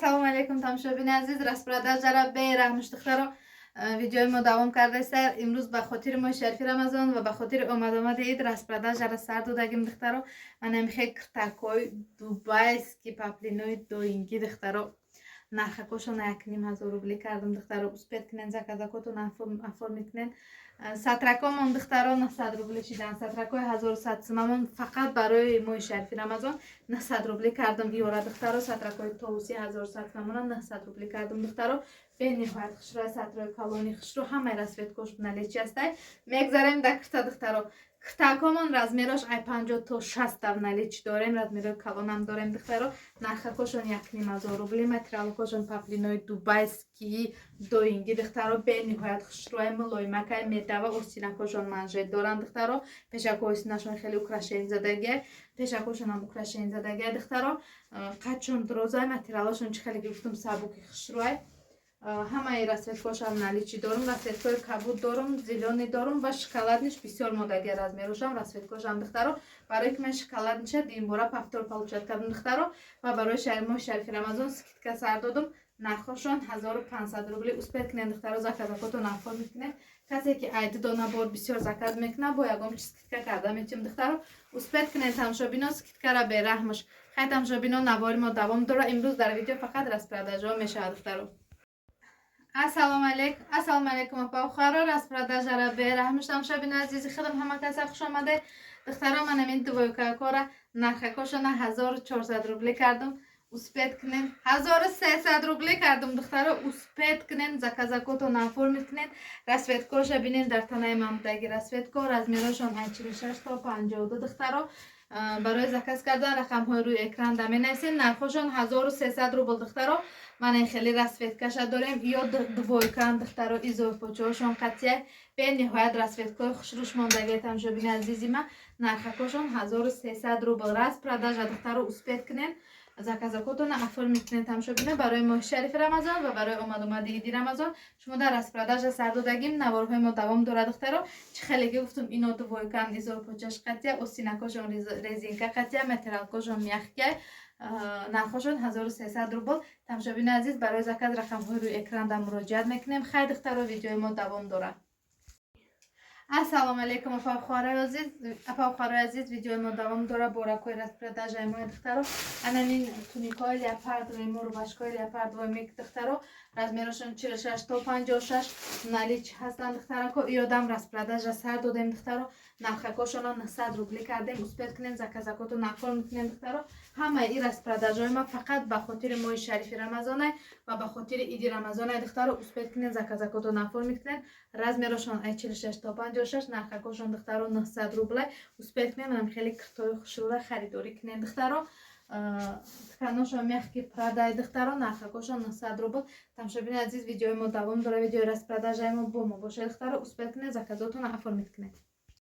Assalomu alaykum tomoshabin aziz, распродаж jara берahmush духтаро видеои мо давом кардастар. Имрӯз ба хотири моҳи шарифи Рамазон ва ба хотири омадомади ид распродаж jara сар додагим духтаро. Мана михе киртакҳои дубайски паплинои доинги духтаро. Нархакошон 1500 рубли кардам духтаро. Успед кинен заказакотон оформит кинен. Сатракомон духтаро на 100 рубли шидан. Сатракои 1100 сомамон фақат барои моҳи шарифи Рамазон на 100 рубли кардам. Иора духтаро сатракои тоуси 1100 сомамона на 100 рубли кардам духтаро. бениҳоят хушрӯи сатрои калони хушрӯ ҳамаи расветкош наличи астай. Мегзарем да кирта духтаро. Киртакомон размерош ай 50 то 60 наличи дорем. Размерои калонам дорем духтаро. Нархакошон 1500 рубли. Материалкошон паплинои дубайски доинги духтаро. бениҳоят хушрӯи мулоимакай метава остинакошон манжет доранд духтаро. Пешакои остинашон хели украшени задагия. Пешакошон ҳам украшени задагия духтаро. қадшон дурозай, материалошон чӣ хеле гуфтум сабуки хушрӯи. Ҳамаи расветкошам наличи дорум. Расветкои кабуд дорум, зелёни дорум ва шоколадниш бисёр модагия размерошам расветкошам духтаро. Барои ки мен шоколадниша димбора повтор получат кардам духтаро ва барои моҳи шарифи Рамазон скидка сар додум. Нархошон 1500 рубли. Успед кинен духтаро, заказакотон оформит кинен. Касе ки айди донабор бисёр заказ мекунад, бо ягон чиз скидка карда метавонем духтаро. Успед кинен тамошобино, скидкара бераҳмаш. Хай тамошобино, навори мо давом дора. Имрӯз дар видео фақат распродажа мешавад духтаро. Ассалому алейкум апа-ухаро, распродаж jara бераҳмаш тамошобин азизи худам ҳама каса хуш омадед духтаро. Ман амин дувойкакора нархакошона 1400 рубли кардам. Успед кинен 1300 рубли кардам духтаро. Успед кинен заказакотон оформит кинен. Расветкоша бинен дар танаи мамдаги расветко размерошон 46 то 52 духтаро. Барои заказ кардан рақамҳои рӯи экран да менависен. Нархошон 1300 рубл духтаро. Мана хели расветкаша дорем. Ё двойкан духтаро, изофочаошон қатия. бениҳоят расветкои хушрӯш мондаги тамошобини азизи ма. Нархакошон 1300 рубл. Распродажа духтаро. Успед кинен заказакотон оформит кинен тамошобина барои моҳи шарифи Рамазон ва барои омадомади иди Рамазон. Шумо дар распродажа сар додагим. Наворҳои мо давом дора духтаро. Чӣ хеле ки гуфтум ино двойкан, изофочаш қатия, остинакошон резинка қатия, материалкошон мягкия. Нархошон 1300 рубл. Тамошобини азиз, барои заказ рақамҳои рӯи экран да муроҷиат мекунем. Хай духтаро, видеои мо давом дора. Ассалому алейкум апа-ухарои азиз, видеои мо давом дора. Боракои распродажаи мои духтаро. Анамин туникои леопард, рубашкои леопард вомик духтаро. Размерошон 46 то 56 наличи ҳастанд духтарако. Иёдам распродажа сар додем духтаро. Нархакошона на 100 рубли кардем. Успед кинен заказакотон оформит кинен духтаро. Ҳамаи ин распродажаи ма фақат ба хотири моҳи шарифи Рамазонай ва ба хотири иди Рамазонай духтаро. Успед кинен заказакотон оформит кинен. Размерошон 46 то 56, нархакошон духтаро 900 рублай. Успед кинен, манам хели киртои хушрӯра харидорӣ кинен духтаро. Тканошон мягкий прадай духтаро. Нархакошон 900 рубл. Тамошобини азиз, видеои мо давом дора. Видеои распродажаи мо бо мо бошед духтаро. Успед кинен заказотон оформит кинен.